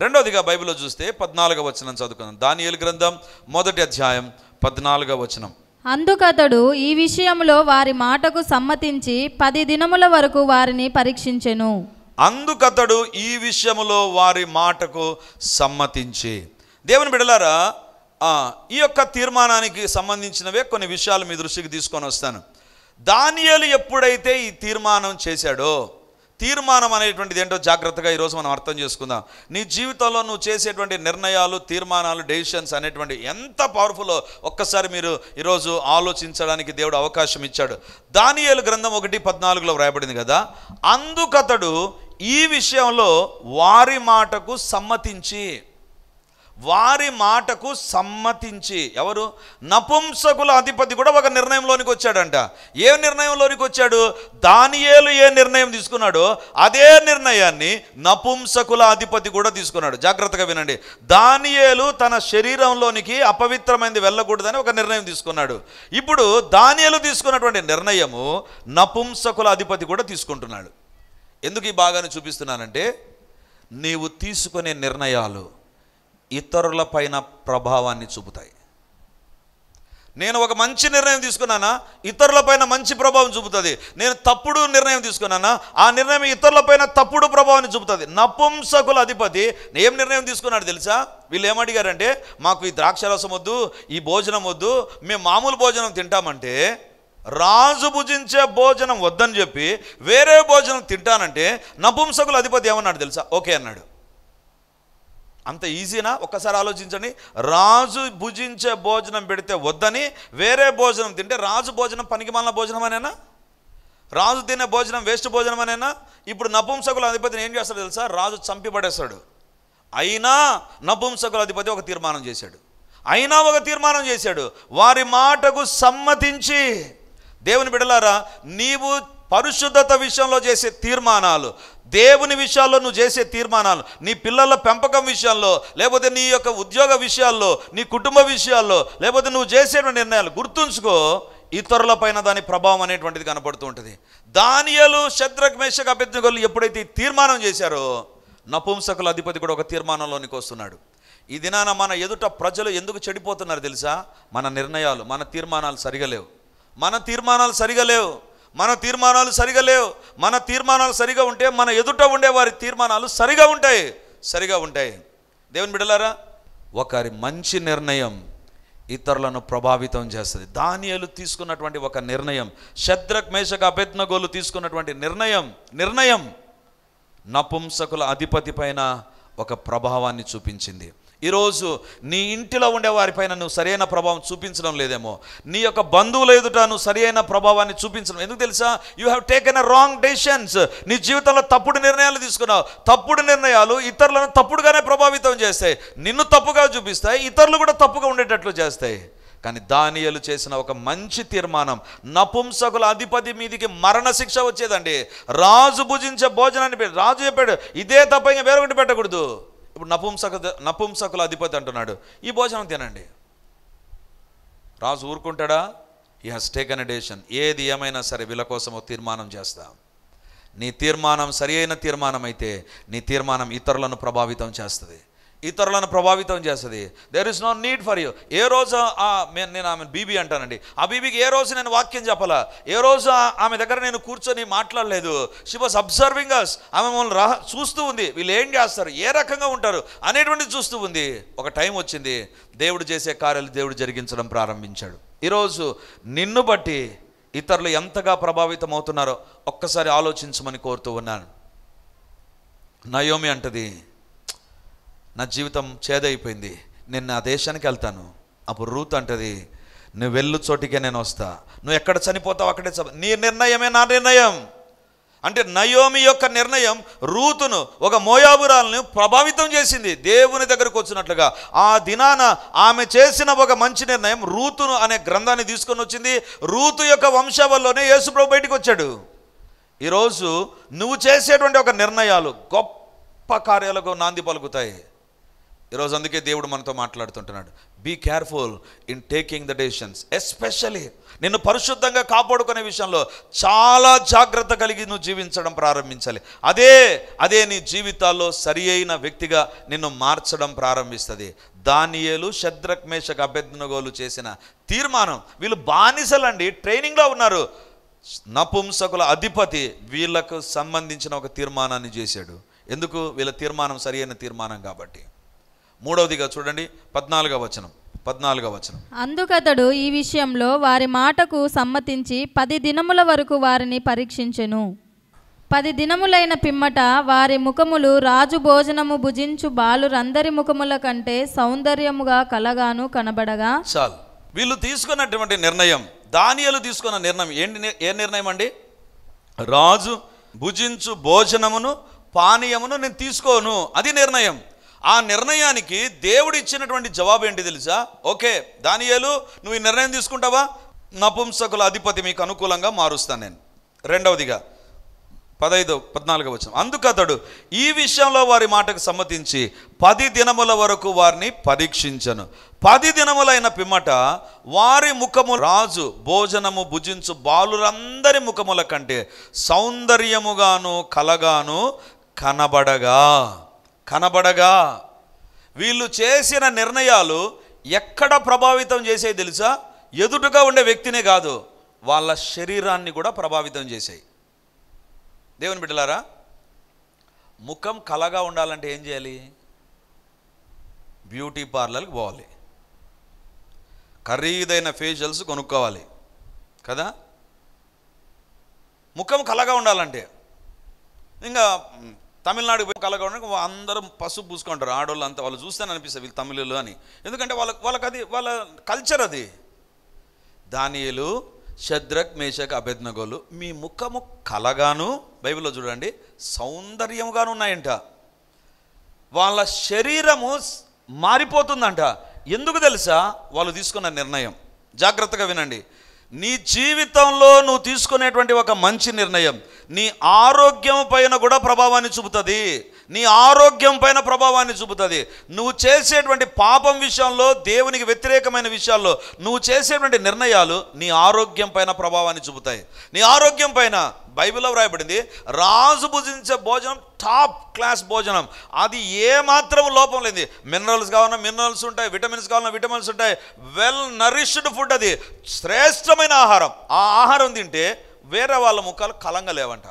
రెండవదిగా బైబిల్లో చూస్తే 14వ వచనం చదువుకుందాం. దానియేలు గ్రంథం 1వ అధ్యాయం 14వ వచనం. అందుకతడు ఈ విషయంలో వారి మాటకు సమ్మతించి 10 దినముల వరకు వారిని పరీక్షించెను. అందుకతడు ఈ విషయంలో వారి మాటకు సమ్మతించి. దేవుని బిడ్డలారా, ఈ యొక్క తీర్మానానికి సంబంధించినవే కొన్ని విషయాలు మీ దృష్టికి తీసుకొని వస్తాను. దానియేలు ఎప్పుడైతే ఈ తీర్మానం చేశాడో, తీర్మానం అనేటువంటిది ఏంటో జాగ్రత్తగా ఈరోజు మనం అర్థం చేసుకుందాం. నీ జీవితంలో నువ్వు చేసేటువంటి నిర్ణయాలు, తీర్మానాలు, డెసిషన్స్ అనేటువంటి ఎంత పవర్ఫుల్లో ఒక్కసారి మీరు ఈరోజు ఆలోచించడానికి దేవుడు అవకాశం ఇచ్చాడు. దానియేలు గ్రంథం 1:14 వ్రాయబడింది కదా, అందుకతడు ఈ విషయంలో వారి మాటకు సమ్మతించి. వారి మాటకు సమ్మతించి. ఎవరు? నపుంసకుల అధిపతి కూడా ఒక నిర్ణయంలోనికి వచ్చాడంట. ఏ నిర్ణయంలోనికి వచ్చాడు? దానియేలు ఏ నిర్ణయం తీసుకున్నాడో అదే నిర్ణయాన్ని నపుంసకుల అధిపతి కూడా తీసుకున్నాడు. జాగ్రత్తగా వినండి. దానియేలు తన శరీరంలోనికి అపవిత్రమైనది వెళ్ళకూడదని ఒక నిర్ణయం తీసుకున్నాడు. ఇప్పుడు దానియేలు తీసుకున్నటువంటి నిర్ణయము నపుంసకుల అధిపతి కూడా తీసుకుంటున్నాడు. ఎందుకు ఈ భాగాన్ని చూపిస్తున్నానంటే, నీవు తీసుకునే నిర్ణయాలు ఇతరుల పైన ప్రభావాన్ని చూపుతాయి. నేను ఒక మంచి నిర్ణయం తీసుకున్నానా, ఇతరులపైన మంచి ప్రభావం చూపుతుంది. నేను తప్పుడు నిర్ణయం తీసుకున్నానా, ఆ నిర్ణయం ఇతరులపైన తప్పుడు ప్రభావాన్ని చూపుతుంది. నపుంసకుల అధిపతి ఏం నిర్ణయం తీసుకున్నాడు తెలుసా? వీళ్ళు ఏమడిగారంటే, మాకు ఈ ద్రాక్షరసం వద్దు, ఈ భోజనం వద్దు, మేము మామూలు భోజనం తింటామంటే, రాజు భుజించే భోజనం వద్దని చెప్పి వేరే భోజనం తింటానంటే నపుంసకుల అధిపతి ఏమన్నాడు తెలుసా? ఓకే అన్నాడు. అంత ఈజీనా? ఒక్కసారి ఆలోచించండి. రాజు భుజించే భోజనం పెడితే వద్దని వేరే భోజనం తింటే రాజు భోజనం పనికిమాలిన భోజనం అనేనా? రాజు తినే భోజనం వేస్ట్ భోజనం అనేనా? ఇప్పుడు నపుంసకుల అధిపతిని ఏం చేస్తాడు తెలుసా? రాజు చంపి పడేస్తాడు. అయినా నపుంసకుల అధిపతి ఒక తీర్మానం చేశాడు. వారి మాటకు సమ్మతించి. దేవుని బిడ్డలారా, నీవు పరిశుద్ధత విషయంలో చేసే తీర్మానాలు, దేవుని విషయాల్లో నువ్వు చేసే తీర్మానాలు, నీ పిల్లల పెంపకం విషయాల్లో, లేకపోతే నీ యొక్క ఉద్యోగ విషయాల్లో, నీ కుటుంబ విషయాల్లో, లేకపోతే నువ్వు చేసేటువంటి నిర్ణయాలు, గుర్తుంచుకో, ఇతరుల పైన దాని ప్రభావం అనేటువంటిది కనపడుతూ ఉంటుంది. దానియేలు, షద్రక్, మేషక్, అబేద్నెగోలు ఎప్పుడైతే తీర్మానం చేశారో, నపుంసకుల అధిపతి కూడా ఒక తీర్మానంలోనికి వస్తున్నాడు. ఈ దినాన మన ఎదుట ప్రజలు ఎందుకు చెడిపోతున్నారు తెలుసా? మన నిర్ణయాలు, మన తీర్మానాలు సరిగా లేవు. మన తీర్మానాలు సరిగా ఉంటే మన ఎదుట ఉండే వారి తీర్మానాలు సరిగా ఉంటాయి. దేవుని బిడ్డలారా, ఒకరి మంచి నిర్ణయం ఇతరులను ప్రభావితం చేస్తుంది. దానియేలు తీసుకున్నటువంటి ఒక నిర్ణయం, షద్రక్, మేషక్, అబేద్నెగోలు తీసుకున్నటువంటి నిర్ణయం నపుంసకుల అధిపతి పైన ఒక ప్రభావాన్ని చూపించింది. ఈరోజు నీ ఇంటిలో ఉండే వారిపైన నువ్వు సరైన ప్రభావం చూపించడం లేదేమో, నీ యొక్క బంధువుల ఎదుట నువ్వు సరైన ప్రభావాన్ని చూపించడం. ఎందుకు తెలుసా? You have taken a wrong decisions. నీ జీవితంలో తప్పుడు నిర్ణయాలు తీసుకున్నావు. తప్పుడు నిర్ణయాలు ఇతరులను తప్పుడుగానే ప్రభావితం చేస్తాయి, నిన్ను తప్పుగా చూపిస్తాయి, ఇతరులు కూడా తప్పుగా ఉండేటట్లు చేస్తాయి. కానీ దానియేలు చేసిన ఒక మంచి తీర్మానం, నపుంసకుల అధిపతి మీదికి మరణశిక్ష వచ్చేదండి. రాజు భుజించే భోజనాన్ని రాజు చెప్పాడు, ఇదే తప్ప ఇంకా వేరొకటి పెట్టకూడదు. ఇప్పుడు నపుంసకుల అధిపతి అంటున్నాడు, ఈ భోజనం తినండి. రాజు ఊరుకుంటాడా? He has taken a decision. ఏది ఏమైనా సరే వీళ్ళ కోసం తీర్మానం చేస్తా. నీ తీర్మానం సరి అయిన తీర్మానం అయితే నీ తీర్మానం ఇతరులను ప్రభావితం చేస్తుంది. There is no need for you. ఏ రోజు నేను ఆమె బీబీ అంటానండి, ఆ బీబీకి ఏ రోజు నేను వాక్యం చెప్పాలా, ఏ రోజు ఆమె దగ్గర నేను కూర్చొని మాట్లాడలేదు. షీ వాస్ అబ్జర్వింగ్ అస్. ఆమె మమ్మల్ని చూస్తూ ఉంది, వీళ్ళు ఏం చేస్తారు, ఏ రకంగా ఉంటారు అనేటువంటిది చూస్తూ ఉంది. ఒక టైం వచ్చింది, దేవుడు చేసే కార్యాలు దేవుడు జరిగించడం ప్రారంభించాడు. ఈరోజు నిన్ను బట్టి ఇతరులు ఎంతగా ప్రభావితం అవుతున్నారో ఒక్కసారి ఆలోచించమని కోరుతూ ఉన్నాను. నయోమి అంటది, నా జీవితం చేదైపోయింది, నేను నా దేశానికి వెళ్తాను. అప్పుడు రూత్ అంటది, నువ్వు వెళ్ళు చోటికే నేను వస్తా, నువ్వు ఎక్కడ చనిపోతావు అక్కడే నీ నిర్ణయమే నా నిర్ణయం. అంటే నయోమి యొక్క నిర్ణయం రూతును, ఒక మోయాబురాలను ప్రభావితం చేసింది. దేవుని దగ్గరకు వచ్చినట్లుగా ఆ దినాన ఆమె చేసిన ఒక మంచి నిర్ణయం రూతును అనే గ్రంథాన్ని తీసుకొని వచ్చింది. రూతు యొక్క వంశావళిలోనే యేసుప్రభు బయటికి వచ్చాడు. ఈరోజు నువ్వు చేసేటువంటి ఒక నిర్ణయాలు గొప్ప కార్యాలకు నాంది పలుకుతాయి. ఈరోజు అందుకే దేవుడు మనతో మాట్లాడుతుంటున్నాడు, be careful in taking the decisions. Especially నిన్ను పరిశుద్ధంగా కాపాడుకునే విషయంలో చాలా జాగ్రత్త కలిగి నువ్వు జీవించడం ప్రారంభించాలి. అదే నీ జీవితాల్లో సరి అయిన వ్యక్తిగా నిన్ను మార్చడం ప్రారంభిస్తుంది. దానియేలు, షద్రక్, మేషక్, అబేద్నెగోలు చేసిన తీర్మానం, వీళ్ళు బానిసలండి, ట్రైనింగ్లో ఉన్నారు. నపుంసకుల అధిపతి వీళ్ళకు సంబంధించిన ఒక తీర్మానాన్ని చేశాడు. ఎందుకు? వీళ్ళ తీర్మానం సరి అయిన తీర్మానం కాబట్టి. మూడవదిగా చూడండి 14వ వచనం. అందుకతడు ఈ విషయంలో వారి మాటకు సమ్మతించి 10 దినముల వరకు వారిని పరీక్షించెను. 10 దినములైన పిమ్మట వారి ముఖములు రాజు భోజనము భుజించు బాలురందరి ముఖముల కంటే సౌందర్యముగా కలగాను కనబడగా. చాలు. వీళ్ళు తీసుకున్నటువంటి నిర్ణయం, దానియేలు తీసుకున్న నిర్ణయం ఏ నిర్ణయం అండి? రాజు భుజించు భోజనమును పానీయమును నేను తీసుకోను, అది నిర్ణయం. ఆ నిర్ణయానికి దేవుడు ఇచ్చినటువంటి జవాబు ఏంటి తెలుసా? ఓకే దానియేలు, నువ్వు ఈ నిర్ణయం తీసుకుంటావా? నపుంసకుల అధిపతి మీకు అనుకూలంగా మారుస్తాను నేను. రెండవదిగా 14వ వచనం. అందుకతడు ఈ విషయంలో వారి మాటకు సమ్మతించి 10 దినముల వరకు వారిని పరీక్షించను. 10 దినములైన పిమ్మట వారి ముఖము రాజు భోజనము భుజించు బాలురందరి ముఖముల కంటే సౌందర్యముగాను కలగాను కనబడగా. వీళ్ళు చేసిన నిర్ణయాలు ఎక్కడ ప్రభావితం చేసాయి తెలుసా? ఎదుటగా ఉండే వ్యక్తినే కాదు, వాళ్ళ శరీరాన్ని కూడా ప్రభావితం చేసాయి. దేవుని బిడ్డలారా, ముఖం కలగా ఉండాలంటే ఏం చేయాలి? బ్యూటీ పార్లర్కి పోవాలి, ఖరీదైన ఫేషియల్స్ కొనుక్కోవాలి కదా. ముఖం కలగా ఉండాలంటే ఇంకా తమిళనాడుకి పోయి కలగా ఉండాలి, అందరూ పసుపు పూసుకుంటారు ఆడవాళ్ళు అంతా. వాళ్ళు చూస్తేనే అనిపిస్తుంది వీళ్ళు తమిళులు అని, ఎందుకంటే వాళ్ళకి అది వాళ్ళ కల్చర్. అది దానియేలు, షద్రక్, మేషక్, అబేద్నెగోలు మీ ముఖము కలగాను, బైబిల్లో చూడండి, సౌందర్యముగాను ఉన్నాయంట. వాళ్ళ శరీరము మారిపోతుందంట. ఎందుకు తెలుసా? వాళ్ళు తీసుకున్న నిర్ణయం. జాగ్రత్తగా వినండి. నీ జీవితంలో నువ్వు తీసుకునేటువంటి ఒక మంచి నిర్ణయం నీ ఆరోగ్యం పైన కూడా ప్రభావాన్ని చూపుతుంది. నువ్వు చేసేటువంటి పాపం విషయంలో, దేవునికి వ్యతిరేకమైన విషయాల్లో నువ్వు చేసేటువంటి నిర్ణయాలు నీ ఆరోగ్యం పైన ప్రభావాన్ని చూపుతాయి. నీ ఆరోగ్యం పైన బైబిల్లో వ్రాయబడింది, రాజు భుజించే భోజనం టాప్ క్లాస్ భోజనం, అది ఏమాత్రం లోపం లేదు. మినరల్స్ కావాలన్నా మినరల్స్ ఉంటాయి, విటమిన్స్ కావాలన్నా విటమిన్స్ ఉంటాయి. వెల్ నరిష్డ్ ఫుడ్, అది శ్రేష్టమైన ఆహారం. ఆ ఆహారం తింటే వేరే వాళ్ళ ముఖాలు కలంగా లేవంట,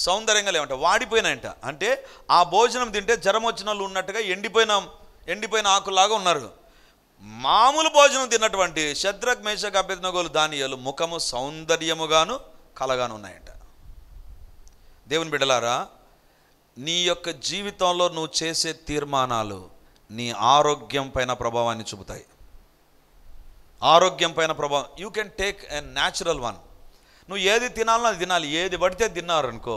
సౌందర్యంగా లేవంట, వాడిపోయినాయంట. అంటే ఆ భోజనం తింటే జ్వరం వచ్చిన వాళ్ళు ఉన్నట్టుగా ఎండిపోయిన ఆకులాగా ఉన్నారు. మామూలు భోజనం తిన్నటువంటి షద్రక్, మేషక్, అబేద్నెగోలు, దానియేలు ముఖము సౌందర్యముగాను కలగాను ఉన్నాయంట. దేవుని బిడ్డలారా, నీ యొక్క జీవితంలో నువ్వు చేసే తీర్మానాలు నీ ఆరోగ్యం పైన ప్రభావాన్ని చూపుతాయి. ఆరోగ్యం పైన ప్రభావం. You can take a natural one. నువ్వు ఏది తినాలో అది తినాలి. ఏది పడితే తిన్నారనుకో,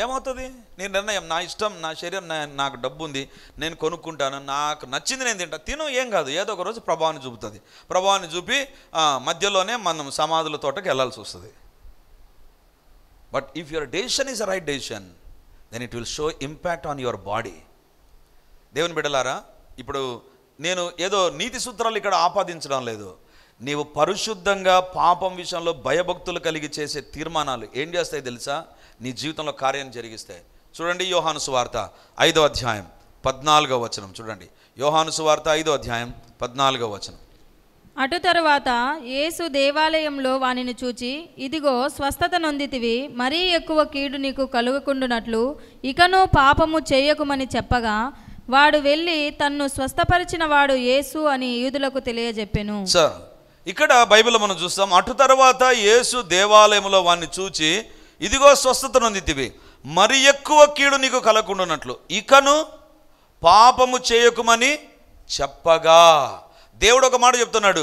ఏమవుతుంది? నీ నిర్ణయం, నా ఇష్టం, నా శరీరం, నాకు డబ్బు ఉంది, నేను కొనుక్కుంటాను, నాకు నచ్చింది నేను తింటా, తిను, ఏం కాదు. ఏదో ఒక రోజు ప్రభావాన్ని చూపుతుంది. ప్రభావాన్ని చూపి మధ్యలోనే మనం సమాధుల తోటకి వెళ్ళాల్సి వస్తుంది. But if your decision is a right decision, then it will show impact on your body. దేవుని బిడ్డలారా, ఇప్పుడు నేను ఏదో నీతి సూత్రాలు ఇక్కడ ఆపాదించడం లేదు. నీవు పరిశుద్ధంగా పాపం విషయంలో భయభక్తులు కలిగి చేసే తీర్మానాలు ఏం చేస్తాయి తెలుసా? నీ జీవితంలో కార్యం జరిగిస్తాయి. చూడండి యోహాను సువార్త 5వ అధ్యాయం 14వ వచనం చూడండి. యోహాను సువార్త 5వ అధ్యాయం 14వ వచనం. అటు తరువాత యేసు దేవాలయంలో వానిని చూచి, ఇదిగో స్వస్థత నొందితివి, మరీ ఎక్కువ కీడు నీకు కలుగకుండునట్లు ఇకను పాపము చేయకుమని చెప్పగా, వాడు వెళ్ళి తన్ను స్వస్థపరిచిన వాడు యేసు అని యూదులకు తెలియజెప్పెను. సార్, ఇక్కడ బైబిల్లో మనం చూస్తాం, అటు తర్వాత యేసు దేవాలయంలో వాడిని చూచి, ఇదిగో స్వస్థత నొందితివి, మరి ఎక్కువ కీడు నీకు కలగకుండానట్లు ఇకను పాపము చేయకుమని చెప్పగా. దేవుడు ఒక మాట చెప్తున్నాడు,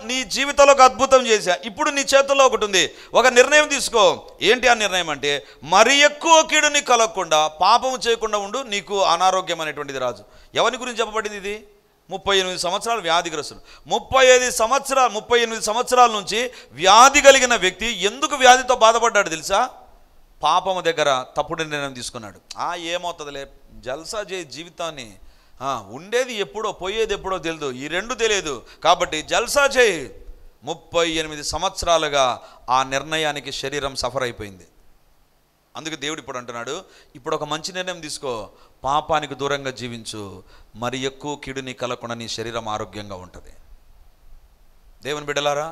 నీ జీవితంలో ఒక అద్భుతం చేశా, ఇప్పుడు నీ చేతుల్లో ఒకటి ఉంది, ఒక నిర్ణయం తీసుకో. ఏంటి ఆ నిర్ణయం అంటే, మరి ఎక్కువ కీడు నీకు కలగకుండా పాపము చేయకుండా ఉండు, నీకు అనారోగ్యం అనేటువంటిది రాజు. ఎవరి గురించి చెప్పబడింది ఇది? 38 సంవత్సరాలు వ్యాధిగ్రస్తులు. 38 సంవత్సరాల నుంచి వ్యాధి కలిగిన వ్యక్తి ఎందుకు వ్యాధితో బాధపడ్డాడు తెలుసా? పాపము దగ్గర తప్పుడు నిర్ణయం తీసుకున్నాడు. ఏమవుతుందిలే, జల్సా చేయి, జీవితాన్ని ఉండేది ఎప్పుడో పోయేది ఎప్పుడో తెలియదు, ఈ రెండు తెలియదు. కాబట్టి జల్సా చేయి. 38 సంవత్సరాలుగా ఆ నిర్ణయానికి శరీరం సఫర్ అయిపోయింది. అందుకే దేవుడు ఇప్పుడు అంటున్నాడు, ఇప్పుడు ఒక మంచి నిర్ణయం తీసుకో, పాపానికి దూరంగా జీవించు, మరి ఎక్కువ కీడుని కలగకుండా నీ శరీరం ఆరోగ్యంగా ఉంటుంది. దేవుని బిడ్డలారా,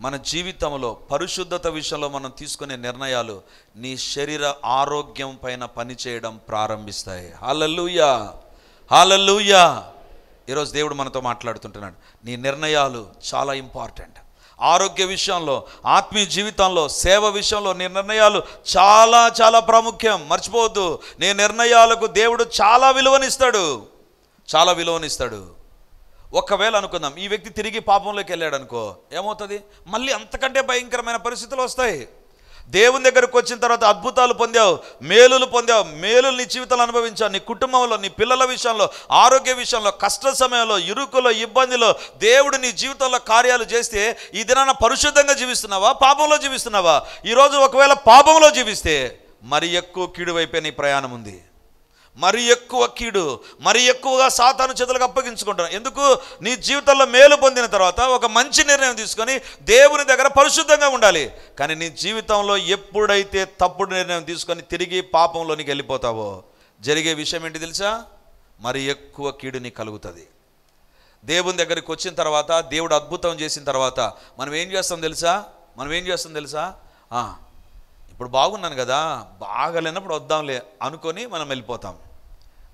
మన జీవితంలో పరిశుద్ధత విషయంలో మనం తీసుకునే నిర్ణయాలు నీ శరీర ఆరోగ్యం పైన పనిచేయడం ప్రారంభిస్తాయి. హల్లెలూయా, హల్లెలూయా. ఈరోజు దేవుడు మనతో మాట్లాడుతుంటున్నాడు, నీ నిర్ణయాలు చాలా ఇంపార్టెంట్. ఆరోగ్య విషయంలో, ఆత్మీయ జీవితంలో, సేవ విషయంలో నీ నిర్ణయాలు చాలా చాలా ప్రాముఖ్యం. మర్చిపోవద్దు, నీ నిర్ణయాలకు దేవుడు చాలా విలువనిస్తాడు, చాలా విలువనిస్తాడు. ఒకవేళ అనుకుందాం, ఈ వ్యక్తి తిరిగి పాపంలోకి వెళ్ళాడు అనుకో, ఏమవుతుంది? మళ్ళీ అంతకంటే భయంకరమైన పరిస్థితులు వస్తాయి. దేవుని దగ్గరకు వచ్చిన తర్వాత అద్భుతాలు పొందావు, మేలులు పొందావు, మేలులు నీ జీవితంలో అనుభవించావు. నీ కుటుంబంలో, నీ పిల్లల విషయంలో, ఆరోగ్య విషయంలో, కష్ట సమయంలో, ఇరుకులో, ఇబ్బందిలో దేవుడు నీ జీవితంలో కార్యాలు చేస్తే ఈ దినాన పరిశుద్ధంగా జీవిస్తున్నావా, పాపంలో జీవిస్తున్నావా? ఈరోజు ఒకవేళ పాపంలో జీవిస్తే మరి ఎక్కువ కీడు వైపే నీ ప్రయాణం ఉంది. మరి ఎక్కువ కీడు, మరి ఎక్కువగా సాతాను చేతులకు అప్పగించుకుంటాను. ఎందుకు? నీ జీవితంలో మేలు పొందిన తర్వాత ఒక మంచి నిర్ణయం తీసుకొని దేవుని దగ్గర పరిశుద్ధంగా ఉండాలి. కానీ నీ జీవితంలో ఎప్పుడైతే తప్పుడు నిర్ణయం తీసుకొని తిరిగి పాపంలోనికి వెళ్ళిపోతావో జరిగే విషయం ఏంటి తెలుసా? మరి ఎక్కువ కీడు నీకు కలుగుతుంది. దేవుని దగ్గరికి వచ్చిన తర్వాత, దేవుడు అద్భుతం చేసిన తర్వాత మనం ఏం చేస్తాం తెలుసా? ఇప్పుడు బాగున్నాను కదా, బాగలేనప్పుడు వద్దాంలే అనుకొని మనం వెళ్ళిపోతాం.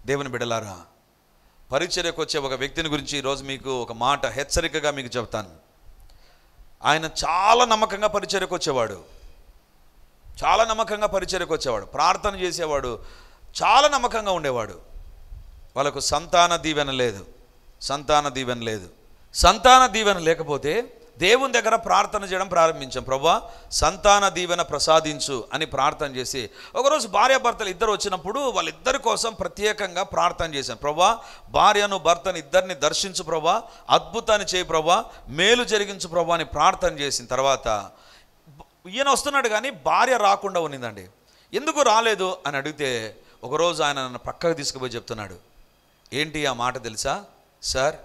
దేవుని బిడ్డలారా, పరిచర్యకు వచ్చే ఒక వ్యక్తిని గురించి ఈరోజు మీకు ఒక మాట హెచ్చరికగా మీకు చెప్తాను. ఆయన చాలా నమ్మకంగా పరిచర్యకు వచ్చేవాడు, ప్రార్థన చేసేవాడు, చాలా నమ్మకంగా ఉండేవాడు. వాళ్ళకు సంతాన దీవెన లేదు. సంతాన దీవెన లేకపోతే దేవుని దగ్గర ప్రార్థన చేయడం ప్రారంభించాం. ప్రభువా, సంతాన దీవెన ప్రసాదించు అని ప్రార్థన చేసి ఒకరోజు భార్యాభర్తలు ఇద్దరు వచ్చినప్పుడు వాళ్ళిద్దరి కోసం ప్రత్యేకంగా ప్రార్థన చేశాను. ప్రభువా, భార్యను భర్తను ఇద్దరిని దర్శించు ప్రభువా, అద్భుతాన్ని చేయి ప్రభువా, మేలు జరిగించు ప్రభువా అని ప్రార్థన చేసిన తర్వాత ఈయన వస్తున్నాడు కానీ భార్య రాకుండా ఉన్నిందండి. ఎందుకు రాలేదు అని అడిగితే ఒకరోజు ఆయన నన్ను పక్కకు తీసుకుపోయి చెప్తున్నాడు. ఏంటి ఆ మాట తెలుసా? సార్,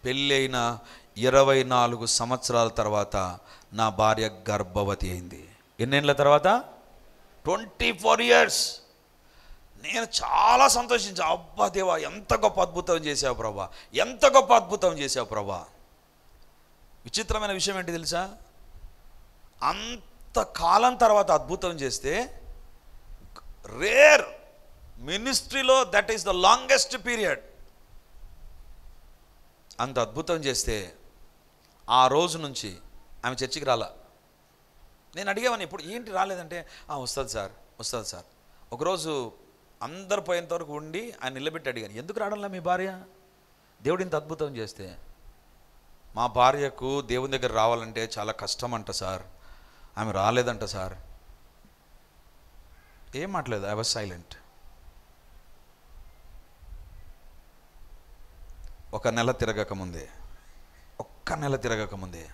పెళ్ళి అయిన 24 సంవత్సరాల తర్వాత నా భార్య గర్భవతి అయింది. ఎన్నేళ్ళ తర్వాత? 24 years. నేను చాలా సంతోషించా. అబ్బా దేవా, ఎంత గొప్ప అద్భుతం చేసావు ప్రభా, ఎంత గొప్ప అద్భుతం చేసావు ప్రభా. విచిత్రమైన విషయం ఏంటి తెలుసా? అంత కాలం తర్వాత అద్భుతం చేస్తే రేర్ మినిస్ట్రీలో that is the longest period. అంత అద్భుతం చేస్తే ఆ రోజు నుంచి ఆమె చర్చికి రాలా. నేను అడిగేవాడిని, ఇప్పుడు ఏంటి రాలేదంటే, వస్తుంది సార్. ఒకరోజు అందరు పోయేంత వరకు ఉండి ఆయన నిలబెట్టి అడిగాను, ఎందుకు రావడంలా మీ భార్య? దేవుడు ఇంత అద్భుతం చేస్తే. మా భార్యకు దేవుని దగ్గర రావాలంటే చాలా కష్టం అంట సార్, ఆమె రాలేదంట సార్. ఏం మాట్లాడలేదు. I was silent. ఒక్క నెల తిరగకముందే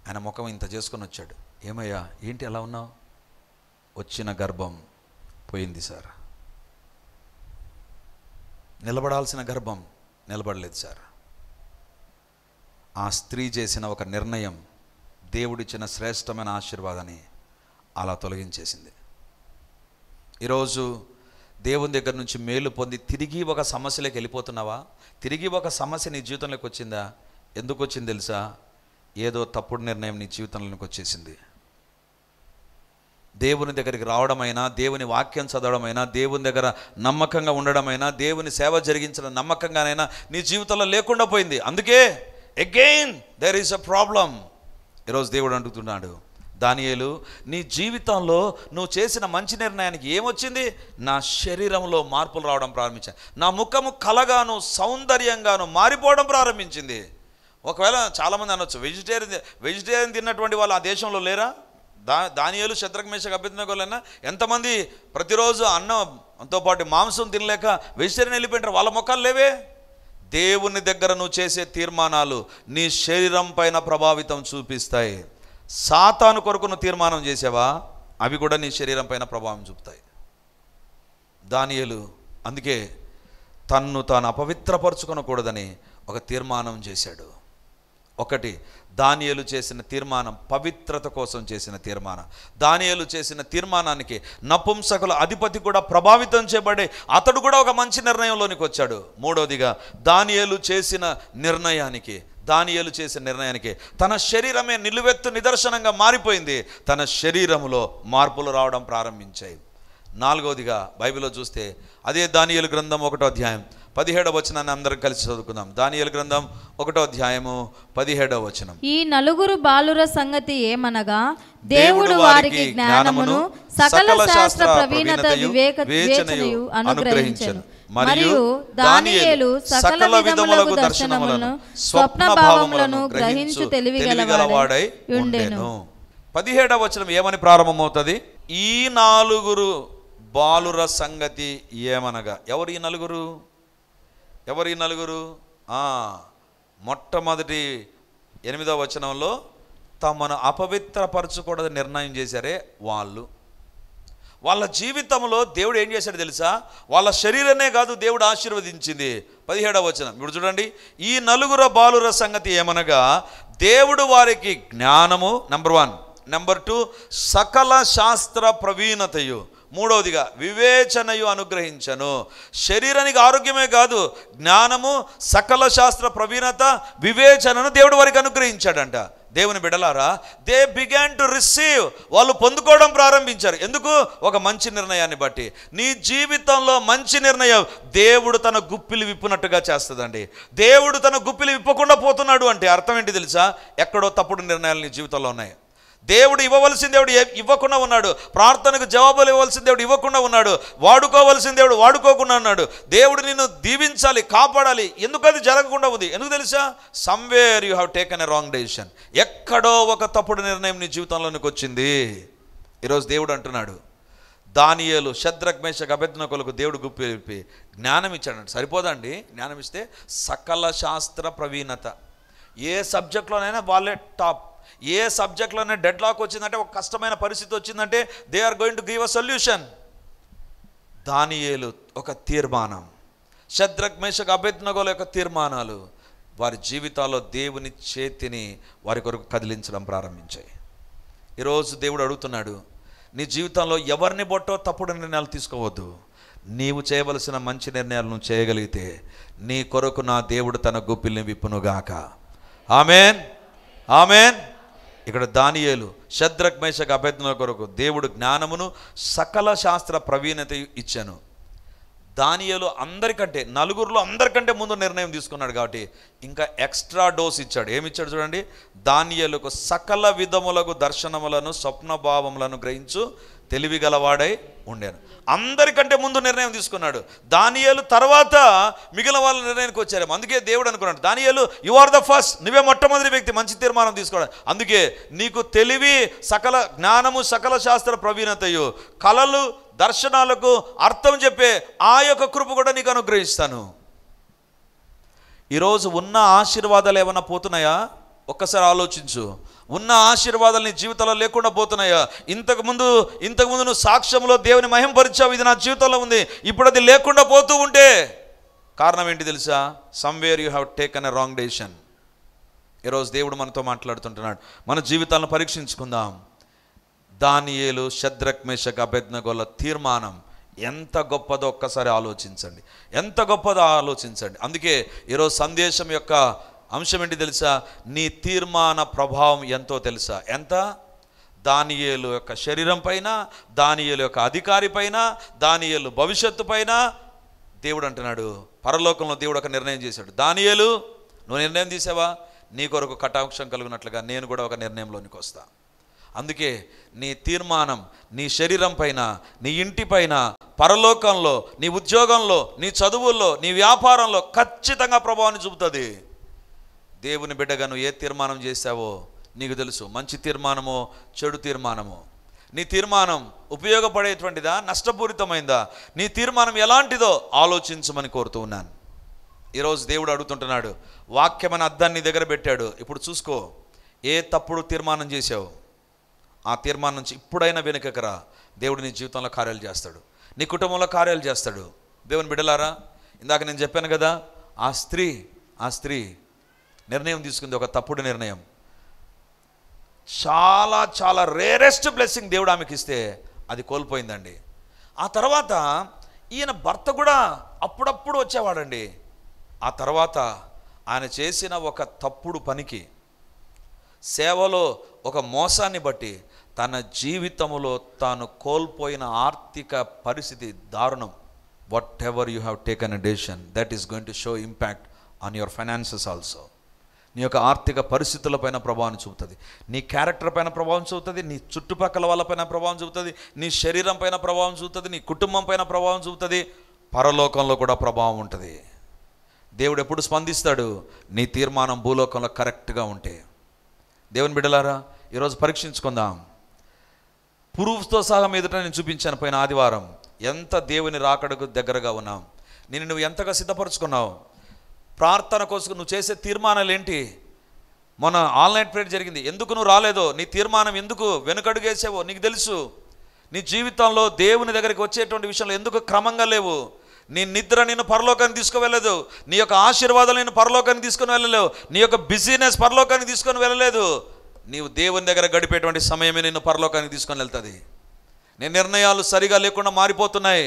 ఆయన ముఖం ఇంత చేసుకొని వచ్చాడు. ఏమయ్యా, ఏంటి అలా ఉన్నావు? వచ్చిన గర్భం పోయింది సార్. నిలబడాల్సిన గర్భం నిలబడలేదు సార్. ఆ స్త్రీ చేసిన ఒక నిర్ణయం దేవుడిచ్చిన శ్రేష్టమైన ఆశీర్వాదాన్ని అలా తొలగించేసింది. ఈరోజు దేవుని దగ్గర నుంచి మేలు పొంది తిరిగి ఒక సమస్యలోకి వెళ్ళిపోతున్నావా? తిరిగి ఒక సమస్య నీ జీవితంలోకి వచ్చిందా? ఎందుకు వచ్చింది తెలుసా? ఏదో తప్పుడు నిర్ణయం నీ జీవితంలోకి వచ్చేసింది. దేవుని దగ్గరికి రావడమైనా, దేవుని వాక్యం చదవడమైనా, దేవుని దగ్గర నమ్మకంగా ఉండడమైనా, దేవుని సేవ జరిగించడం నమ్మకంగానైనా నీ జీవితంలో లేకుండా పోయింది. అందుకే again there is a problem. ఈరోజు దేవుడు అంటున్నాడు, దానియేలు, నీ జీవితంలో నువ్వు చేసిన మంచి నిర్ణయానికి ఏమొచ్చింది? నా శరీరంలో మార్పులు రావడం ప్రారంభించాను. నా ముఖము కలగాను, సౌందర్యంగాను మారిపోవడం ప్రారంభించింది. ఒకవేళ చాలామంది అనొచ్చు, వెజిటేరియన్ తిన్నటువంటి వాళ్ళు ఆ దేశంలో లేరా? దానియేలు, శద్రక్, మేషక్, అబేద్నెగోలైనా ఎంతమంది ప్రతిరోజు అన్నంతో పాటు మాంసం తినలేక వెజిటేరియన్ వెళ్ళిపోయింటారు? వాళ్ళ ముఖాలు లేవే. దేవుని దగ్గర నువ్వు చేసే తీర్మానాలు నీ శరీరం పైన ప్రభావితం చూపిస్తాయి. సాతాను కొరకు నువ్వు తీర్మానం చేసావా, అవి కూడా నీ శరీరం పైన ప్రభావం చూపుతాయి. దానియేలు అందుకే తన్ను తాను అపవిత్రపరచుకొనకూడదని ఒక తీర్మానం చేశాడు. ఒకటి, దానియేలు చేసిన తీర్మానం పవిత్రత కోసం చేసిన తీర్మానం. దానియేలు చేసిన తీర్మానానికి నపుంసకుల అధిపతి కూడా ప్రభావితం చేయబడి అతడు కూడా ఒక మంచి నిర్ణయంలోనికి వచ్చాడు. మూడవదిగా, దానియేలు చేసిన నిర్ణయానికి తన శరీరమే నిలువెత్తు నిదర్శనంగా మారిపోయింది. తన శరీరములో మార్పులు రావడం ప్రారంభించాయి. నాలుగవదిగా, బైబిల్లో చూస్తే అదే దానియేలు గ్రంథం 1వ అధ్యాయం 17వ వచనాన్ని అందరం కలిసి చదువుకుందాం. దానియేలు గ్రంథం 1వ అధ్యాయము 17వ వచనం. ఈ నలుగురు బాలుర సంగతి ఏమనగా, దేవుడు వారికి జ్ఞానమును సకల శాస్త్ర ప్రవీణత వివేచనయు అనుగ్రహించెను. మరియు దానియేలు సకల విధములగు దర్శనములను స్వప్న భావములను గ్రహించు తెలివిగలవాడై ఉండెను. 17వ వచనం ఏమని ప్రారంభమవుతుంది? ఈ నలుగురు బాలుర సంగతి ఏమనగా. ఎవరు ఈ నలుగురు? మొట్టమొదటి 8వ వచనంలో తమను అపవిత్రపరచకూడదని నిర్ణయం చేశారే వాళ్ళు. వాళ్ళ జీవితంలో దేవుడు ఏం చేశాడు తెలుసా? వాళ్ళ శరీరమే కాదు దేవుడు ఆశీర్వదించింది. 17వ వచనం ఇప్పుడు చూడండి. ఈ నలుగురు బాలుర సంగతి ఏమనగా, దేవుడు వారికి జ్ఞానము నంబర్ 1, నంబర్ 2 సకల శాస్త్ర ప్రవీణతయు, మూడవదిగా వివేచనయు అనుగ్రహించను. శరీరానికి ఆరోగ్యమే కాదు, జ్ఞానము, సకల శాస్త్ర ప్రవీణత, వివేచనను దేవుడు వారికి అనుగ్రహించాడంట. దేవుని బిడ్డలారా, దే బిగాన్ టు రిసీవ్, వాళ్ళు పొందుకోవడం ప్రారంభించారు. ఎందుకు? ఒక మంచి నిర్ణయాన్ని బట్టి. నీ జీవితంలో మంచి నిర్ణయం దేవుడు తన గుప్పిలి విప్పునట్టుగా చేస్తుందండి. దేవుడు తన గుప్పిలి విప్పకుండా పోతున్నాడు అంటే అర్థం ఏంటి తెలుసా? ఎక్కడో తప్పుడు నిర్ణయాలు నీ జీవితంలో ఉన్నాయి. దేవుడు ఇవ్వవలసిన దేవుడు ఇవ్వకుండా ఉన్నాడు. ప్రార్థనకు జవాబులు ఇవ్వవలసిన దేవుడు ఇవ్వకుండా ఉన్నాడు. వాడుకోవలసిన దేవుడు వాడుకోకుండా ఉన్నాడు. దేవుడు నిన్ను దీవించాలి, కాపాడాలి. ఎందుకు అది జరగకుండా ఉంది? ఎందుకు తెలుసా? Somewhere you have taken a wrong decision. ఎక్కడో ఒక తప్పుడు నిర్ణయం నీ జీవితంలోనికి వచ్చింది. ఈరోజు దేవుడు అంటున్నాడు, దానియేలు, షద్రక్, మేషక్, అబేద్నెగోలకు దేవుడు గుప్పి జ్ఞానం ఇచ్చాడంట. సరిపోదండి? జ్ఞానం ఇస్తే సకల శాస్త్ర ప్రవీణత. ఏ సబ్జెక్ట్లోనైనా వాళ్ళే టాప్. ఏ సబ్జెక్ట్లోనే డెడ్ లాక్ వచ్చిందంటే, ఒక కష్టమైన పరిస్థితి వచ్చిందంటే they are going to give a solution. దానియేలు ఒక తీర్మానం, షద్రక్, మేషక్, అబేద్నెగోల యొక్క తీర్మానాలు వారి జీవితాల్లో దేవుని చేతిని వారి కొరకు కదిలించడం ప్రారంభించాయి. ఈరోజు దేవుడు అడుగుతున్నాడు, నీ జీవితంలో ఎవరిని బొట్టో తప్పుడు నిర్ణయాలు తీసుకోవద్దు. నీవు చేయవలసిన మంచి నిర్ణయాలు నువ్వు చేయగలిగితే నీ కొరకు నా దేవుడు తన గుప్పిల్ని విప్పునుగాక. Amen, amen. ఇక్కడ దానియేలు, షద్రక్, మేషక్, అబేద్నెగో కొరకు దేవుడు జ్ఞానమును సకల శాస్త్ర ప్రవీణత ఇచ్చాను. దానియేలు అందరికంటే, నలుగురిలో అందరికంటే ముందు నిర్ణయం తీసుకున్నాడు కాబట్టి ఇంకా ఎక్స్ట్రా డోస్ ఇచ్చాడు. ఏమిచ్చాడు చూడండి. దానియేలుకు సకల విధములకు దర్శనములను స్వప్న భావములను గ్రహించు తెలివిగలవాడై ఉండేను. అందరికంటే ముందు నిర్ణయం తీసుకున్నాడు. దానియేలు తర్వాత మిగిలిన వాళ్ళ నిర్ణయానికి వచ్చారు. అందుకే దేవుడు అనుకున్నాడు, దానియేలు యు ఆర్ ద ఫస్ట్, నువ్వే మొట్టమొదటి వ్యక్తి మంచి తీర్మానం తీసుకోవడం. అందుకే నీకు తెలివి, సకల జ్ఞానము, సకల శాస్త్ర ప్రవీణతయు, కళలు, దర్శనాలకు అర్థం చెప్పే ఆ యొక్క కృప కూడా నీకు అనుగ్రహిస్తాను. ఈరోజు ఉన్న ఆశీర్వాదాలు ఏమన్నా పోతున్నాయా? ఒక్కసారి ఆలోచించు. ఉన్న ఆశీర్వాదాలు నీ జీవితంలో లేకుండా పోతున్నాయా? ఇంతకుముందు నువ్వు సాక్ష్యంలో దేవుని మహింపరిచావు, ఇది నా జీవితంలో ఉంది, ఇప్పుడు అది లేకుండా పోతూ ఉంటే కారణం ఏంటి తెలుసా? Somewhere you have taken a wrong decision. ఈరోజు దేవుడు మనతో మాట్లాడుతుంటున్నాడు. మన జీవితాలను పరీక్షించుకుందాం. దానియేలు, షద్రక్, మేషక్, అబేద్నెగోల తీర్మానం ఎంత గొప్పదో ఒక్కసారి ఆలోచించండి. ఎంత గొప్పదో ఆలోచించండి. అందుకే ఈరోజు సందేశం యొక్క అంశం ఏంటి తెలుసా? నీ తీర్మాన ప్రభావం ఎంతో తెలుసా? ఎంత? దానియేలు యొక్క శరీరం పైన, దానియేలు యొక్క అధికారి పైన, దానియేలు భవిష్యత్తు పైన దేవుడు అంటున్నాడు, పరలోకంలో దేవుడు ఒక నిర్ణయం చేశాడు. దానియేలు, నువ్వు నిర్ణయం తీసావా? నీ కొరకు కటాక్షం కలిగినట్లుగా నేను కూడా ఒక నిర్ణయంలోనికి వస్తా. అందుకే నీ తీర్మానం నీ శరీరం పైన, నీ ఇంటి పైన, పరలోకంలో, నీ ఉద్యోగంలో, నీ చదువుల్లో, నీ వ్యాపారంలో ఖచ్చితంగా ప్రభావాన్ని చూపుతుంది. దేవుని బిడ్డగా నువ్వు ఏ తీర్మానం చేశావో నీకు తెలుసు. మంచి తీర్మానమో చెడు తీర్మానమో. నీ తీర్మానం ఉపయోగపడేటువంటిదా, నష్టపూరితమైందా? నీ తీర్మానం ఎలాంటిదో ఆలోచించమని కోరుతూ ఉన్నాను. ఈరోజు దేవుడు అడుగుతుంటున్నాడు, వాక్యమని అద్దాన్ని నీ దగ్గర పెట్టాడు. ఇప్పుడు చూసుకో, ఏ తప్పుడు తీర్మానం చేశావు ఆ తీర్మానం నుంచి ఇప్పుడైనా వెనుకకు రా. దేవుడు నీ జీవితంలో కార్యాలు చేస్తాడు, నీ కుటుంబంలో కార్యాలు చేస్తాడు. దేవుని బిడ్డలారా, ఇందాక నేను చెప్పాను కదా, ఆ స్త్రీ నిర్ణయం తీసుకుంది, ఒక తప్పుడు నిర్ణయం. చాలా చాలా రేరెస్ట్ బ్లెస్సింగ్ దేవుడు ఆమెకి ఇస్తే అది కోల్పోయిందండి. ఆ తర్వాత ఈయన భర్త కూడా అప్పుడప్పుడు వచ్చేవాడండి. ఆ తర్వాత ఆయన చేసిన ఒక తప్పుడు పనికి, సేవలో ఒక మోసాన్ని బట్టి తన జీవితంలో తాను కోల్పోయిన ఆర్థిక పరిస్థితి దారుణం. What ever you have taken a decision, that is going to show impact on your finances also. నీ యొక్క ఆర్థిక పరిస్థితులపైన ప్రభావం చూపుతుంది, నీ క్యారెక్టర్ పైన ప్రభావం చూపుతుంది, నీ చుట్టుపక్కల వాళ్ళపైన ప్రభావం చూపుతుంది, నీ శరీరం పైన ప్రభావం చూపుతుంది, నీ కుటుంబం పైన ప్రభావం చూపుతుంది, పరలోకంలో కూడా ప్రభావం ఉంటుంది. దేవుడు ఎప్పుడు స్పందిస్తాడు? నీ తీర్మానం భూలోకంలో కరెక్ట్గా ఉంటే. దేవుని బిడ్డలారా, ఈరోజు పరీక్షించుకుందాం. ప్రూఫ్తో సహా ఎదుట నేను చూపించాను పోయిన ఆదివారం, ఎంత దేవుని రాకడకు దగ్గరగా ఉన్నాం. నువ్వు ఎంతగా సిద్ధపరచుకున్నావు? ప్రార్థన కోసం నువ్వు చేసే తీర్మానాలు ఏంటి? మొన్న ఆన్లైన్ ప్రేయర్ జరిగింది, ఎందుకు నువ్వు రాలేదో, నీ తీర్మానం ఎందుకు వెనుకడుగేసావో నీకు తెలుసు. నీ జీవితంలో దేవుని దగ్గరికి వచ్చేటువంటి విషయంలో ఎందుకు క్రమంగా లేవు? నీ నిద్ర నిన్ను పరలోకానికి తీసుకువెళ్ళలేదు, నీ యొక్క ఆశీర్వాదాలు నిన్ను పరలోకానికి తీసుకొని వెళ్ళలేవు, నీ యొక్క బిజీనెస్ పరలోకానికి తీసుకొని వెళ్ళలేదు. నీవు దేవుని దగ్గర గడిపేటువంటి సమయమే నిన్ను పరలోకానికి తీసుకొని వెళ్తుంది. నీ నిర్ణయాలు సరిగా లేకుండా మారిపోతున్నాయి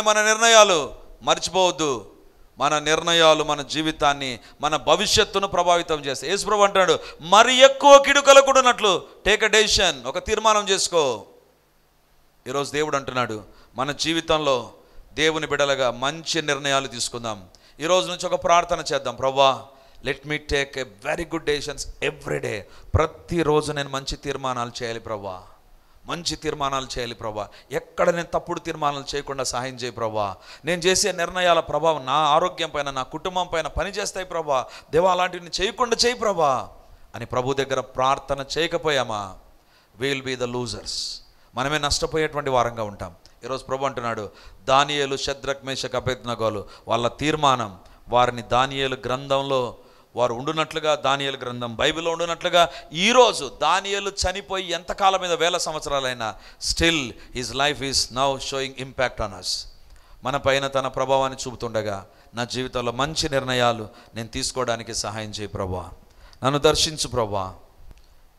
మన నిర్ణయాలు. మర్చిపోవద్దు, మన నిర్ణయాలు మన జీవితాన్ని, మన భవిష్యత్తును ప్రభావితం చేస్తాయి. యేసుప్రభు అంటాడు, మరి ఎక్కువ కీడు కలగకూడనట్లు టేక్ ఎ డెసిషన్, ఒక తీర్మానం చేసుకో. ఈరోజు దేవుడు అంటున్నాడు, మన జీవితంలో దేవుని బిడ్డలుగా మంచి నిర్ణయాలు తీసుకుందాం. ఈరోజు నుంచి ఒక ప్రార్థన చేద్దాం, ప్రభువా let me take a very good decisions everyday. ప్రతిరోజు నేను మంచి తీర్మానాలు చేయాలి ప్రభువా, మంచి తీర్మానాలు చేయాలి ప్రభా. ఎక్కడ నేను తప్పుడు తీర్మానాలు చేయకుండా సహాయం చేయి ప్రభా. నేను చేసే నిర్ణయాల ప్రభావం నా ఆరోగ్యం పైన, నా కుటుంబం పైన పనిచేస్తాయి ప్రభా. దేవా అలాంటివి చేయకుండా చేయి ప్రభా అని ప్రభు దగ్గర ప్రార్థన చేయకపోయామా, విల్ బీ ద లూజర్స్. మనమే నష్టపోయేటువంటి వారంగా ఉంటాం. ఈరోజు ప్రభు అంటున్నాడు, దానియేలు, షద్రక్, మేషక్, అబేద్నెగోలు వాళ్ళ తీర్మానం వారిని దానియేలు గ్రంథంలో వారు ఉండునట్లుగా, దానియేలు గ్రంథం బైబిల్లో ఉండునట్లుగా, ఈరోజు దానియేలు చనిపోయి ఎంతకాలం మీద, 1000 సంవత్సరాలైనా still his life is now showing impact on us. మన పైన తన ప్రభావాన్ని చూపుతుండగా నా జీవితంలో మంచి నిర్ణయాలు నేను తీసుకోవడానికి సహాయం చేయి ప్రభా. నన్ను దర్శించు ప్రభా.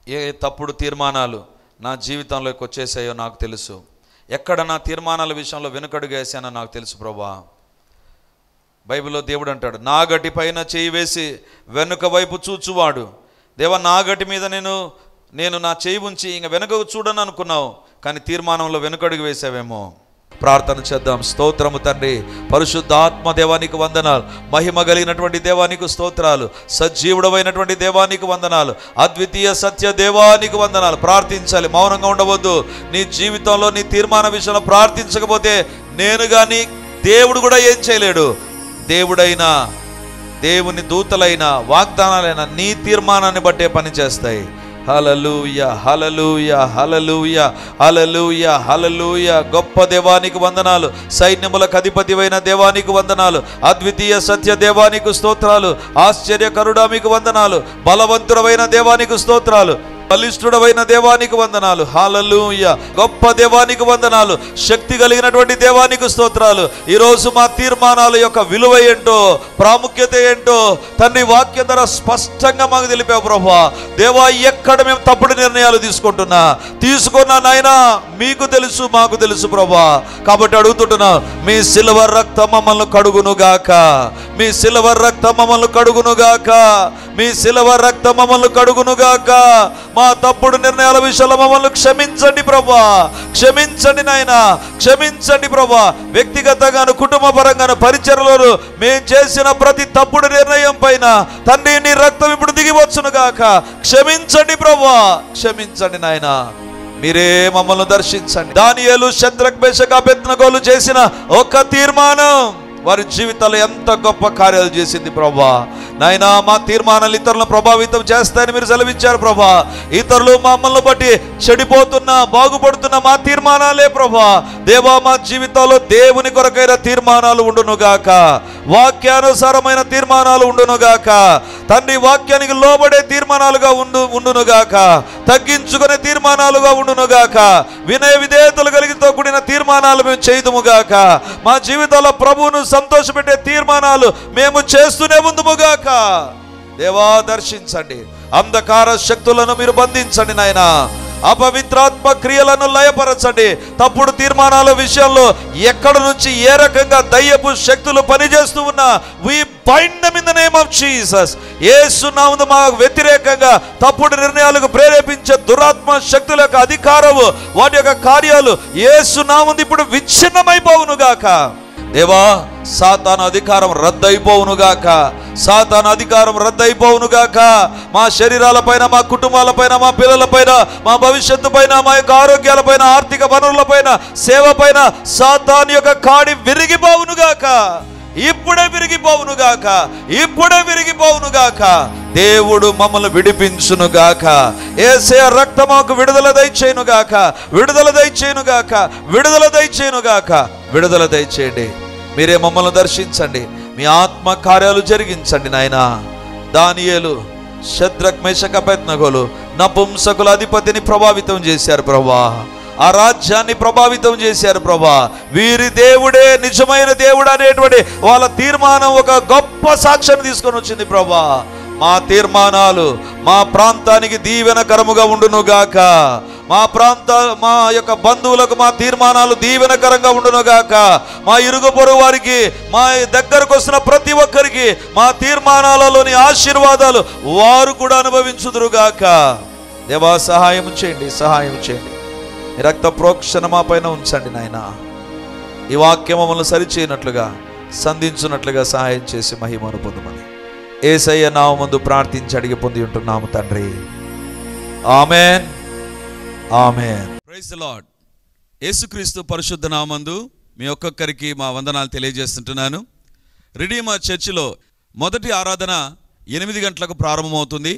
ఏ తప్పుడు తీర్మానాలు నా జీవితంలోకి వచ్చేసాయో నాకు తెలుసు, ఎక్కడ నా తీర్మానాల విషయంలో వెనుకడుగు వేసానో నాకు తెలుసు ప్రభా. బైబిల్లో దేవుడు అంటాడు, నాగటి పైన చేయి వేసి వెనుక వైపు చూచువాడు. దేవా, నాగటి మీద నేను నా చేయి ఉంచి ఇంక వెనుకకు చూడను అనుకున్నావు, కానీ తీర్మానంలో వెనుకడుగు వేసావేమో. ప్రార్థన చేద్దాం. స్తోత్రము తండ్రి, పరిశుద్ధాత్మ దేవానికి వందనాలు, మహిమ కలిగినటువంటి దేవానికి స్తోత్రాలు, సజీవుడమైనటువంటి దేవానికి వందనాలు, అద్వితీయ సత్య దేవానికి వందనాలు. ప్రార్థించాలి, మౌనంగా ఉండవద్దు. నీ జీవితంలో నీ తీర్మాన విషయంలో ప్రార్థించకపోతే నేను కానీ దేవుడు కూడా ఏం చేయలేడు. దేవుడైనా, దేవుని దూతలైనా, వాగ్దానాలైనా నీ తీర్మానాన్ని బట్టే పని చేస్తాయి. హల్లెలూయా, హల్లెలూయా, హల్లెలూయా, హల్లెలూయా, హల్లెలూయా. గొప్ప దేవానికి వందనాలు, సైన్యములకు అధిపతివైన దేవానికి వందనాలు, అద్వితీయ సత్య దేవానికి స్తోత్రాలు, ఆశ్చర్యకరుడా మీకు వందనాలు, బలవంతుడమైన దేవానికి స్తోత్రాలు, బలిష్ఠుడమైన దేవానికి వందనాలు. హల్లెలూయా. గొప్ప దేవానికి వందనాలు, శక్తి కలిగినటువంటి దేవానికి స్తోత్రాలు. ఈరోజు మా తీర్మానాల యొక్క విలువ ఏంటో, ప్రాముఖ్యత ఏంటో తండ్రి వాక్యం ద్వారా స్పష్టంగా మాకు తెలిపావు ప్రభువా. దేవా, ఎక్కడ మేము తప్పుడు నిర్ణయాలు తీసుకున్నా నాయనా మీకు తెలుసు, మాకు తెలుసు ప్రభువా. కాబట్టి అడుగుతుంటున్నా, మీ సిల్వర్ రక్తం మమ్మల్ని కడుగునుగాక, మీ సిల్వర్ రక్తం మమ్మల్ని కడుగునుగాక, మీ సిల్వర్ రక్తం మమ్మల్ని కడుగునుగాక. మా తప్పుడు నిర్ణయాల విషయంలో మమ్మల్ని క్షమించండి ప్రభా, క్షమించండి నాయన, క్షమించండి ప్రభా. వ్యక్తిగతంగాను, కుటుంబ పరంగాను, పరిచర్యలోను మేము చేసిన ప్రతి తప్పుడు నిర్ణయం పైన తండ్రి నీ రక్తం ఇప్పుడు దిగివచ్చును గాక. క్షమించండి ప్రభా, క్షమించండి నాయన, మీరే మమ్మల్ని దర్శించండి. దానియేలు, షద్రక్, మేషక్, అబేద్నెగోలు చేసిన ఒక తీర్మానం వారి జీవితాల్లో ఎంత గొప్ప కార్యాలు చేసింది ప్రభా. నాయనా, మా తీర్మానాలు ఇతరులను ప్రభావితం చేస్తాయని మీరు సెలవిచ్చారు ప్రభా. ఇతరులు మమ్మల్ని బట్టి చెడిపోతున్నా, బాగుపడుతున్న మా తీర్మానాలే ప్రభా. దేవా, మా జీవితాల్లో దేవుని కొరకైన తీర్మానాలు ఉండునుగాక, వాక్యానుసారమైన తీర్మానాలు ఉండునుగాక తండ్రి. వాక్యానికి లోబడే తీర్మానాలుగా ఉండునుగాక, తగ్గించుకునే తీర్మానాలుగా ఉండునుగాక, వినయ వినయ విధేయతలు కలిగితో కూడిన తీర్మానాలు మేము చేయదుముగాక. మా జీవితాల్లో ప్రభువును సంతోషపెట్టే తీర్మానాలు మేము చేస్తూనే ఉందుముగాక. దేవా దర్శించండి, అంధకార శక్తులను మీరు బంధించండి నాయన. అపవిత్రాత్మ క్రియలను లయపరచండి. తప్పుడు తీర్మానాల విషయంలో ఎక్కడ నుంచి ఏ రకంగా దయ్యపు శక్తులు పనిచేస్తూ ఉన్నా we bind them in the name of Jesus. యేసు నామమున మా వ్యతిరేకంగా తప్పుడు నిర్ణయాలకు ప్రేరేపించే దురాత్మ శక్తుల యొక్క అధికారము, వాటి యొక్క కార్యాలు యేసు నామమున ఇప్పుడు విచ్ఛిన్నమైపోవునుగాక. దేవా సాతాను అధికారం రద్దయిపోవునుగాక. సాతాను అధికారం రద్దయిపోవునుగాక. మా శరీరాలపైన, మా కుటుంబాలపైన, మా పిల్లలపైన, మా భవిష్యత్తు పైన, మా యొక్క ఆరోగ్యాలపైన, ఆర్థిక వనరులపైన, సేవ పైన సాతాను యొక్క కాడి విరిగిపోవునుగాక. ఇప్పుడే విరిగిపోవునుగాక. ఇప్పుడే విరిగిపోవునుగాక. దేవుడు మమ్మల్ని విడిపించునుగాక. యేసయ్య రక్తముకు విడుదల దయచేయునుగాక. విడుదల దయచేయునుగాక. విడుదల దయచేయునుగాక. విడుదల దయచేయండి. మీరే మమ్మల్ని దర్శించండి. మీ ఆత్మ కార్యాలు జరిగించండి నాయన. దానియేలు, షద్రక్, మేషక్, అబేద్నెగోలు నపుంసకుల అధిపతిని ప్రభావితం చేశారు ప్రభా. ఆ రాజ్యాన్ని ప్రభావితం చేశారు ప్రభా. వీరి దేవుడే నిజమైన దేవుడు అనేటువంటి వాళ్ళ తీర్మానం ఒక గొప్ప సాక్ష్యాన్ని తీసుకొని వచ్చింది ప్రభా. మా తీర్మానాలు మా ప్రాంతానికి దీవెనకరముగా ఉండునుగాక. మా యొక్క బంధువులకు మా తీర్మానాలు దీవెనకరంగా ఉండునుగాక. మా ఇరుగు పొరుగు వారికి, మా దగ్గరకు వస్తున్న ప్రతి ఒక్కరికి మా తీర్మానాలలోని ఆశీర్వాదాలు వారు కూడా అనుభవించుదురుగాక. దేవా సహాయం చేయండి, సహాయం చేయండి. మీ రక్త ప్రోక్షణ మా పైన ఉంచండి నాయన. ఈ వాక్యం మమ్మల్ని సరిచేయనట్లుగా, సంధించున్నట్లుగా సహాయం చేసి మహిమను పొందమని యేసయ్య నామమున ప్రార్థించి అడిగి పొంది ఉంటున్నాము తండ్రి. ఆమేన్, ఆమేన్. Praise the Lord. యేసుక్రీస్తు పరిశుద్ధ నామమున మీ ఒక్కొక్కరికి మా వందనాలు తెలియజేస్తుంటున్నాను. రిడీమర్ చర్చిలో మొదటి ఆరాధన 8 గంటలకు ప్రారంభమవుతుంది.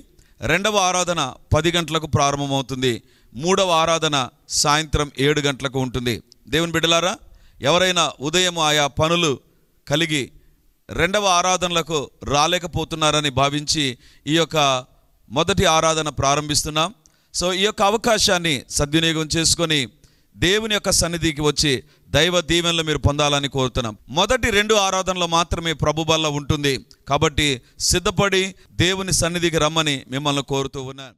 రెండవ ఆరాధన 10 గంటలకు ప్రారంభమవుతుంది. మూడవ ఆరాధన సాయంత్రం 7 గంటలకు ఉంటుంది. దేవుని బిడ్డలారా, ఎవరైనా ఉదయం ఆయా పనులు కలిగి రెండవ ఆరాధనలకు రాలేకపోతున్నారని భావించి ఈ యొక్క మొదటి ఆరాధన ప్రారంభిస్తున్నాం. సో ఈ యొక్క అవకాశాన్ని సద్వినియోగం చేసుకొని దేవుని యొక్క సన్నిధికి వచ్చి దైవ దీవెనలు మీరు పొందాలని కోరుతున్నాం. మొదటి 2 ఆరాధనలు మాత్రమే ప్రభు బల్ల ఉంటుంది. కాబట్టి సిద్ధపడి దేవుని సన్నిధికి రమ్మని మిమ్మల్ని కోరుతూ ఉన్నాను.